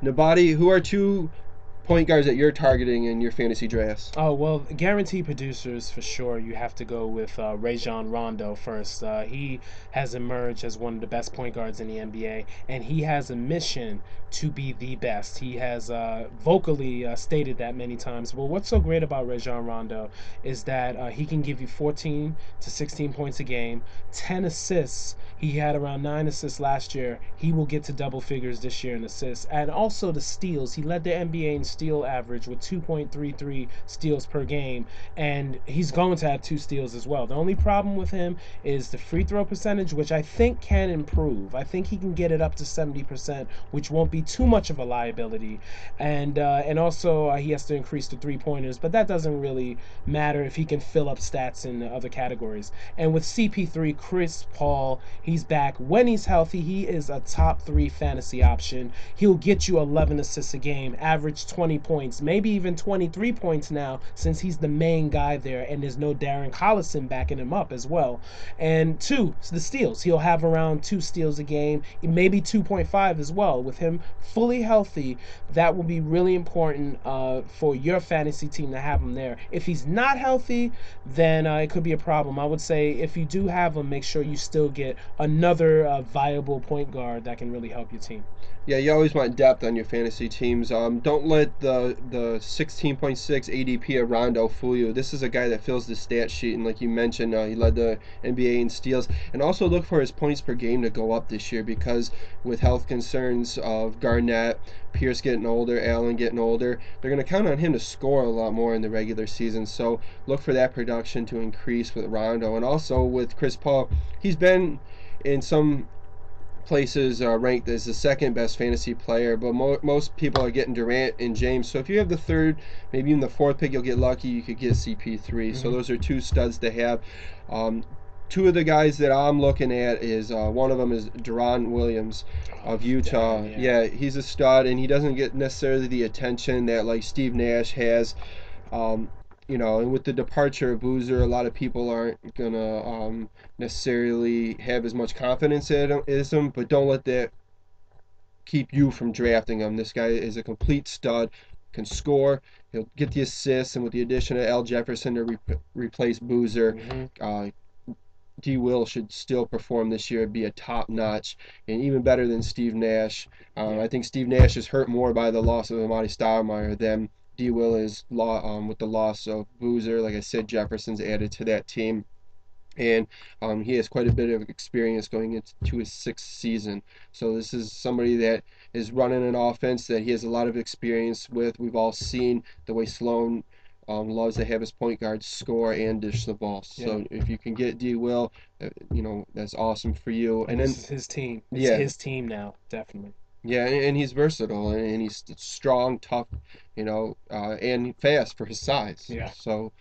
Nabate, who are two point guards that you're targeting in your fantasy drafts? Oh, well, guaranteed producers for sure. You have to go with Rajon Rondo first. He has emerged as one of the best point guards in the NBA, and he has a mission to be the best. He has vocally stated that many times. But what's so great about Rajon Rondo is that he can give you 14 to 16 points a game, 10 assists. He had around 9 assists last year. He will get to double figures this year in assists. And also the steals. He led the NBA in steal average with 2.33 steals per game. And he's going to have 2 steals as well. The only problem with him is the free throw percentage, which I think can improve. I think he can get it up to 70%, which won't be too much of a liability. And also he has to increase the 3 pointers, but that doesn't really matter if he can fill up stats in the other categories. And with CP3, Chris Paul, he's back. When he's healthy, he is a top 3 fantasy option. He'll get you 11 assists a game, average 20 points, maybe even 23 points now, since he's the main guy there, and there's no Darren Collison backing him up as well. And two, the steals. He'll have around 2 steals a game, maybe 2.5 as well. With him fully healthy, that will be really important for your fantasy team to have him there. If he's not healthy, then it could be a problem. I would say if you do have him, make sure you still get another viable point guard that can really help your team. Yeah, you always want depth on your fantasy teams. Don't let the 16.6 ADP of Rondo fool you. This is a guy that fills the stat sheet, and like you mentioned, he led the NBA in steals. And also look for his points per game to go up this year because with health concerns of Garnett, Pierce getting older, Allen getting older, they're going to count on him to score a lot more in the regular season. So look for that production to increase with Rondo. And also with Chris Paul, he's been in some places ranked as the second best fantasy player, but most people are getting Durant and James. So if you have the third, maybe even the fourth pick, you'll get lucky. You could get CP3. So Mm-hmm. those are two studs to have. Um, Two of the guys that I'm looking at is one of them is Deron Williams Oh, of damn, Utah. yeah. Yeah, he's a stud, and he doesn't get necessarily the attention that like Steve Nash has. Um, and with the departure of Boozer, a lot of people aren't gonna necessarily have as much confidence in him. But don't let that keep you from drafting him. This guy is a complete stud, can score. He'll get the assists, and with the addition of Al Jefferson to replace Boozer, Mm-hmm. uh, D. Will should still perform this year, be a top notch, and even better than Steve Nash. Yeah. I think Steve Nash is hurt more by the loss of Amadi Stoudemire than D. Will is with the loss of Boozer. Like I said, Jefferson's added to that team, and he has quite a bit of experience going into his sixth season. So this is somebody that is running an offense that he has a lot of experience with. We've all seen the way Sloan loves to have his point guards score and dish the ball. Yeah. So if you can get D. Will, that's awesome for you. And And this then is his team. It's yeah, his team now, definitely. yeah, and he's versatile and he's strong, tough, and fast for his size. Yeah. So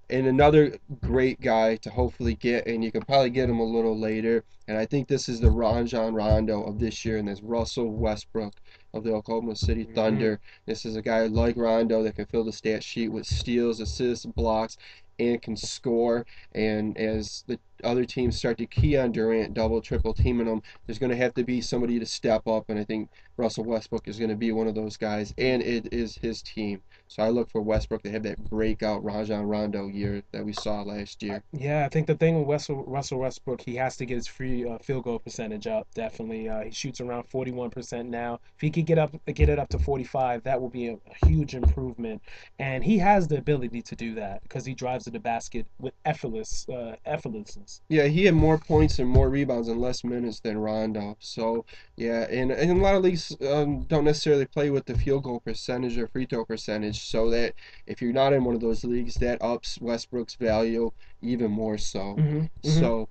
and another great guy to hopefully get, and you can probably get him a little later. And I think this is the Rajon Rondo of this year, and that's Russell Westbrook of the Oklahoma City Mm-hmm. Thunder. This is a guy like Rondo that can fill the stat sheet with steals, assists, blocks, and can score. And as the other teams start to key on Durant, double, triple teaming him, there's going to have to be somebody to step up. And I think Russell Westbrook is going to be one of those guys, and it is his team. So I look for Westbrook to have that breakout Rajon Rondo year that we saw last year. Yeah, I think the thing with Russell Westbrook, he has to get his free field goal percentage up. Definitely, he shoots around 41% now. If he could get it up to 45, that will be a huge improvement. And he has the ability to do that because he drives to the basket with effortlessness. Yeah, he had more points and more rebounds in less minutes than Rondo. So yeah, and a lot of leagues don't necessarily play with the field goal percentage or free throw percentage. So that if you're not in one of those leagues, that ups Westbrook's value even more so. Hmm. Hmm. So,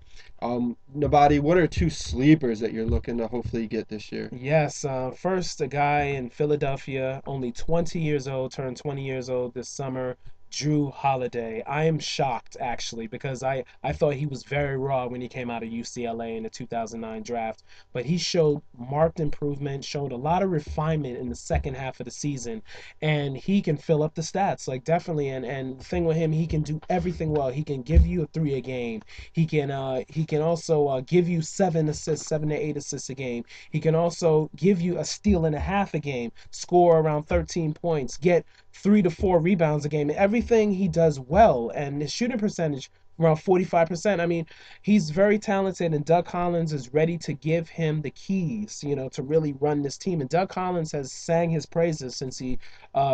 Nabati, what are two sleepers that you're looking to hopefully get this year? Yes, first, a guy in Philadelphia, only 20 years old, turned 20 years old this summer. Drew Holiday. I am shocked actually because I thought he was very raw when he came out of UCLA in the 2009 draft, but he showed marked improvement, showed a lot of refinement in the second half of the season, and he can fill up the stats like definitely. And the thing with him, he can do everything well. He can give you a three a game. He can also give you 7 assists, 7 to 8 assists a game. He can also give you a steal and a half a game, score around 13 points, get 3 to 4 rebounds a game. Everything he does well, and his shooting percentage around 45%. I mean, he's very talented, and Doug Collins is ready to give him the keys, to really run this team. And Doug Collins has sang his praises since he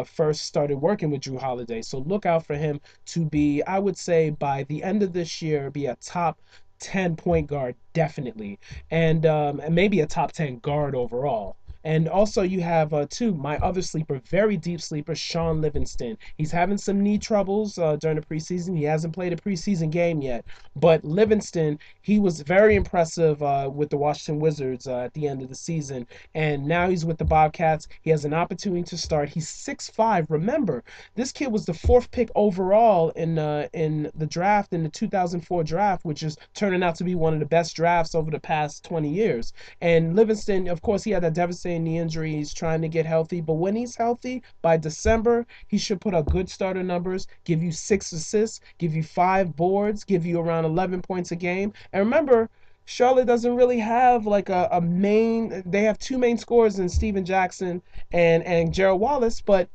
first started working with Drew Holiday. So look out for him to be, I would say, by the end of this year, be a top 10 point guard, definitely, and maybe a top 10 guard overall. And also, you have too my other sleeper, very deep sleeper, Sean Livingston. He's having some knee troubles during the preseason. He hasn't played a preseason game yet, but Livingston, he was very impressive with the Washington Wizards at the end of the season, and now he's with the Bobcats. He has an opportunity to start. He's 6'5". Remember, this kid was the fourth pick overall in the draft in the 2004 draft, which is turning out to be one of the best drafts over the past 20 years. And Livingston, of course, he had a devastating knee injury. He's trying to get healthy, but when he's healthy, by December, he should put up good starter numbers, give you 6 assists, give you 5 boards, give you around 11 points a game. And remember, Charlotte doesn't really have like a main. They have two main scorers in Steven Jackson and Gerald Wallace, but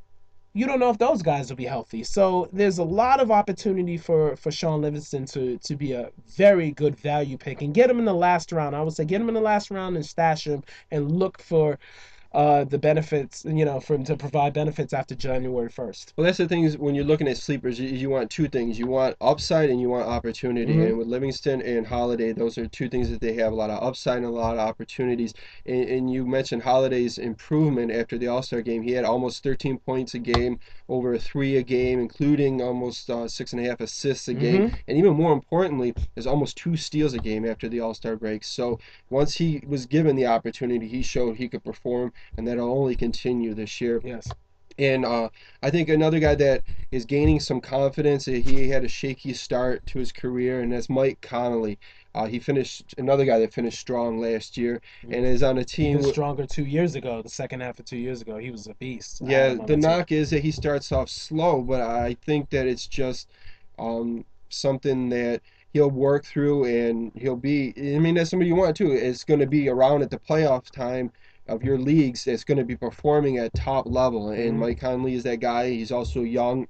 you don't know if those guys will be healthy. So there's a lot of opportunity for Sean Livingston to be a very good value pick and get him in the last round. I would say get him in the last round and stash him and look for the benefits, for him to provide benefits after January 1st. Well, that's the thing is when you're looking at sleepers, you want two things. You want upside and you want opportunity. Mm-hmm. And with Livingston and Holiday, those are two things that they have a lot of upside and a lot of opportunities. And you mentioned Holiday's improvement after the All-Star game. He had almost 13 points a game, over 3 a game, including almost 6.5 assists a game. Mm-hmm. And even more importantly, there's almost 2 steals a game after the All-Star break. So once he was given the opportunity, he showed he could perform, and that'll only continue this year. Yes. And I think another guy that is gaining some confidence, he had a shaky start to his career, and that's Mike Conley. He finished another guy that finished strong last year, and is on a team. Even stronger 2 years ago. The second half of 2 years ago, he was a beast. Yeah, the knock is that he starts off slow, but I think that it's just something that he'll work through, and he'll be. I mean, that's somebody you want too. It's going to be around at the playoff time of your leagues that's going to be performing at top level. And Mm-hmm. Mike Conley is that guy. He's also young.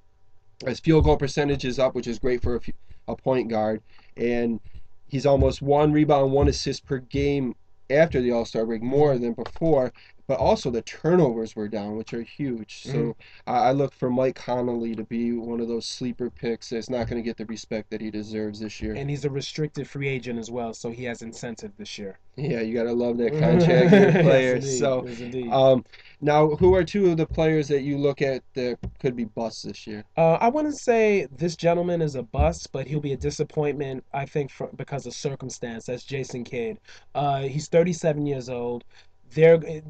His field goal percentage is up, which is great for a point guard. And he's almost 1 rebound, 1 assist per game after the All-Star break, more than before. But also the turnovers were down, which are huge. Mm-hmm. So I look for Mike Conley to be one of those sleeper picks that's not going to get the respect that he deserves this year. And he's a restricted free agent as well, so he has incentive this year. Yeah, you got to love that contract in your players. Yes, indeed. So, Yes, indeed. now who are two of the players that you look at that could be busts this year? I wouldn't say this gentleman is a bust, but he'll be a disappointment, I think, because of circumstance. That's Jason Kidd. He's 37 years old.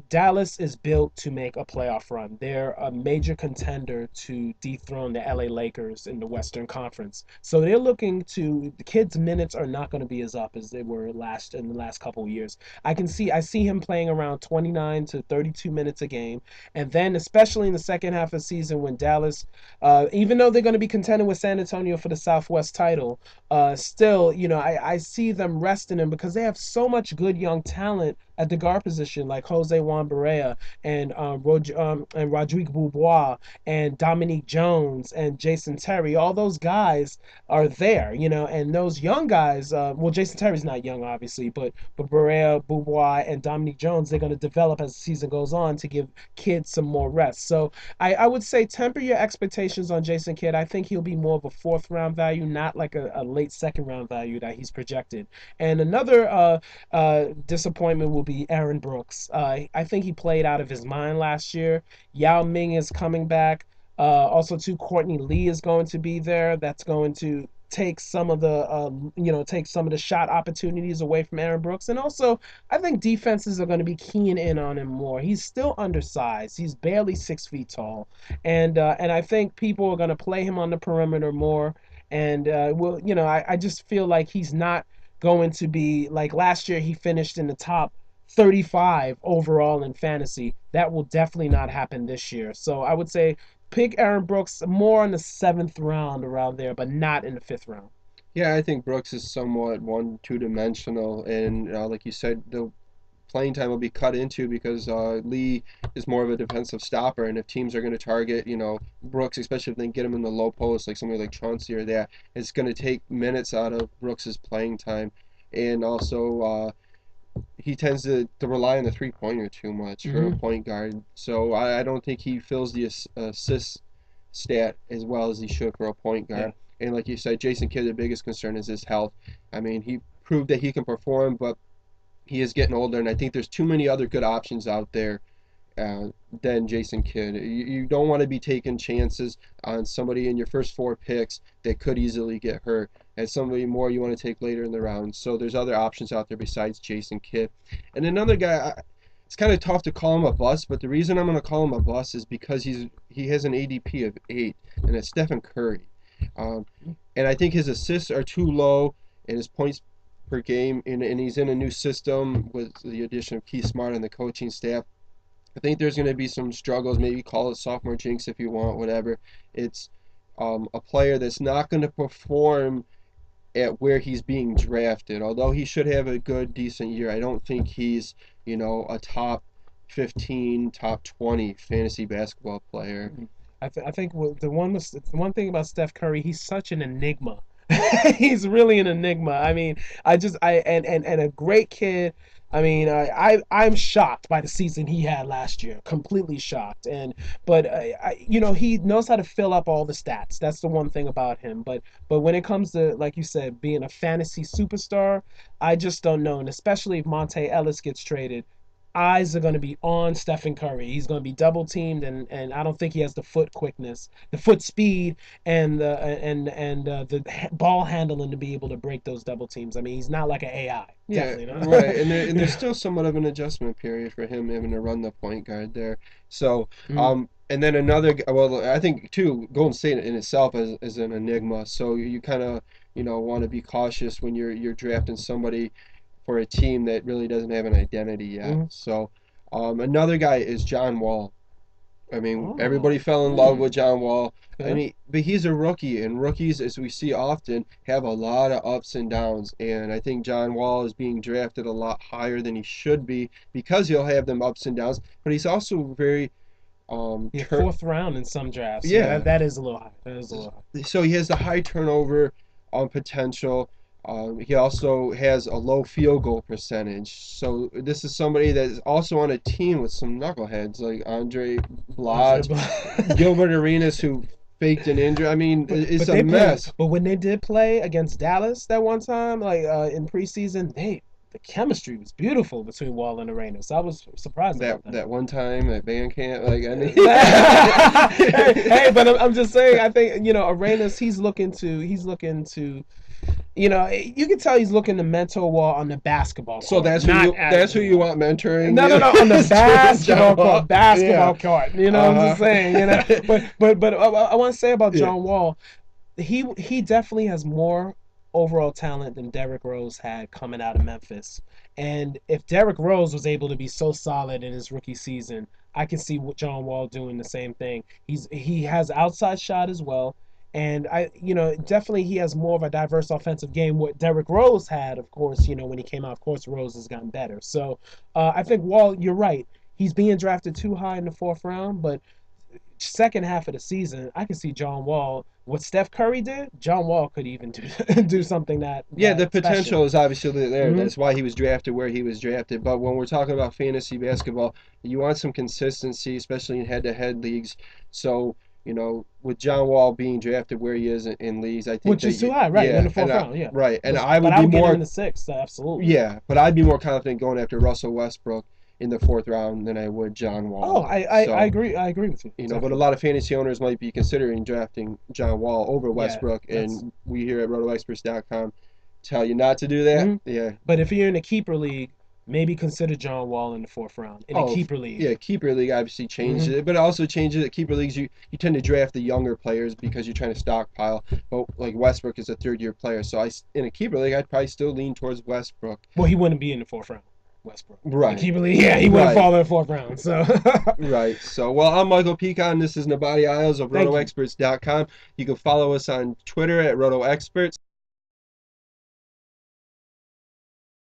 Dallas is built to make a playoff run. They're a major contender to dethrone the LA Lakers in the Western Conference. So they're looking to the Kidd's minutes are not going to be as up as they were in the last couple of years. I see him playing around 29 to 32 minutes a game, and then especially in the second half of the season when Dallas, even though they're going to be contending with San Antonio for the Southwest title, still, I see them resting him because they have so much good young talent at the guard position, like Jose Juan Barea and Rodrigue Beaubois and Dominique Jones and Jason Terry. All those guys are there, and those young guys. Well, Jason Terry's not young, obviously, but Barea, Beaubois, and Dominique Jones, they're going to develop as the season goes on to give kids some more rest. So I would say temper your expectations on Jason Kidd. I think he'll be more of a fourth round value, not like a late second round value that he's projected. And another disappointment will be Aaron Brooks. I think he played out of his mind last year. Yao Ming is coming back. Also, too, Courtney Lee is going to be there. That's going to take some of the take some of the shot opportunities away from Aaron Brooks. And also, I think defenses are going to be keying in on him more. He's still undersized. He's barely 6 feet tall, and I think people are going to play him on the perimeter more. And I just feel like he's not going to be like last year. He finished in the top 35 overall in fantasy. That will definitely not happen this year. So I would say pick Aaron Brooks more in the 7th round around there, but not in the 5th round. Yeah, I think Brooks is somewhat two-dimensional, and like you said, the playing time will be cut into because Lee is more of a defensive stopper, and if teams are going to target, Brooks, especially if they get him in the low post, like somebody like Chauncey or that, it's going to take minutes out of Brooks's playing time, and also he tends to rely on the three-pointer too much for a Mm-hmm. point guard. So I don't think he fills the assist stat as well as he should for a point Yeah. guard. And like you said, Jason Kidd, the biggest concern is his health. I mean, he proved that he can perform, but he is getting older, and I think there's too many other good options out there uh, than Jason Kidd. You don't want to be taking chances on somebody in your first 4 picks that could easily get hurt, and somebody more you want to take later in the round. So there's other options out there besides Jason Kidd. And another guy, it's kind of tough to call him a bust, but the reason I'm going to call him a bust is because he has an ADP of 8, and it's Stephen Curry. Um, and I think his assists are too low, and his points per game, and he's in a new system with the addition of Keith Smart and the coaching staff. I think there's going to be some struggles. Maybe call it sophomore jinx if you want, whatever. It's a player that's not going to perform at where he's being drafted. Although he should have a good, decent year, I don't think he's, a top 15, top 20 fantasy basketball player. I think the one thing about Steph Curry, he's such an enigma. He's really an enigma. I mean, and a great kid. I mean, I'm shocked by the season he had last year. Completely shocked. But he knows how to fill up all the stats. That's the one thing about him. But when it comes to, like you said, being a fantasy superstar, I just don't know. And especially if Monte Ellis gets traded, eyes are going to be on Stephen Curry. He's going to be double teamed, and I don't think he has the foot quickness, the foot speed, and the ball handling to be able to break those double teams. I mean, he's not like an AI. Yeah, Definitely right. And, not. there's still somewhat of an adjustment period for him having to run the point guard there. So, Mm, and then well, I think too, Golden State in itself is an enigma. So you kind of, want to be cautious when you're drafting somebody for a team that really doesn't have an identity yet. mm. So, another guy is John Wall. I mean, Oh, everybody fell in love mm, with John Wall. I okay. mean, but he's a rookie, and rookies, as we see often, have a lot of ups and downs. And I think John Wall is being drafted a lot higher than he should be because he'll have them ups and downs. But he's also very Yeah, turn. 4th round in some drafts. Yeah, Yeah, that is a little high. That is a little so he has the high turnover potential. He also has a low field goal percentage. So this is somebody that is also on a team with some knuckleheads like Andre Blat, high. Gilbert Arenas, who faked an injury. I mean, it's But a they played. mess. But when they did play against Dallas that one time, like in preseason, the chemistry was beautiful between Wall and Arenas. I was surprised That about that. that one time at band camp, like I mean, Hey, but I'm just saying. I think Arenas. He's looking to. You can tell he's looking to mentor Wall on the basketball so court, that's not at who you want mentoring. no, you? no, no, on the basketball John Wall. court, basketball Yeah. court. I'm Uh just huh. saying. But I want to say about Yeah. John Wall, he definitely has more overall talent than Derrick Rose had coming out of Memphis. And if Derrick Rose was able to be so solid in his rookie season, I can see what John Wall doing the same thing. He has outside shot as well. And definitely he has more of a diverse offensive game. What Derrick Rose had, of course, when he came out, of course, Rose has gotten better. So I think Wall, you're right. He's being drafted too high in the 4th round, but second half of the season, I can see John Wall. What Steph Curry did, John Wall could even do something Yeah, that the special. potential is obviously there. Hmm. That's why he was drafted where he was drafted. But when we're talking about fantasy basketball, you want some consistency, especially in head-to-head leagues. So, with John Wall being drafted where he is in leagues, I think Which that is too high, right? In yeah, the fourth round, yeah. right, and I But would I be would get him more in the 6th, absolutely. yeah, but I'd be more confident going after Russell Westbrook in the 4th round than I would John Oh, Wall. I So, agree. I agree with you. you know, but a Definitely. lot of fantasy owners might be considering drafting John Wall over Yeah, Westbrook, that's. and we here at RotoExperts.com tell you not to do that. Hmm. Yeah. But if you're in a keeper league, maybe consider John Wall in the 4th round in a Oh, keeper league. yeah, keeper league obviously changed Hmm. it, but it also changes it. Keeper leagues, you tend to draft the younger players because you're trying to stockpile. But like Westbrook is a 3rd-year player, so in a keeper league, I'd probably still lean towards Westbrook. Well, he wouldn't be in the 4th round. Westbrook in a Right, keeper league. Yeah, he wouldn't right, fall in the 4th round. So right. So, well, I'm Michael Pichan. This is Nabate Isles of thank you. RotoExperts.com. You can follow us on Twitter at RotoExperts.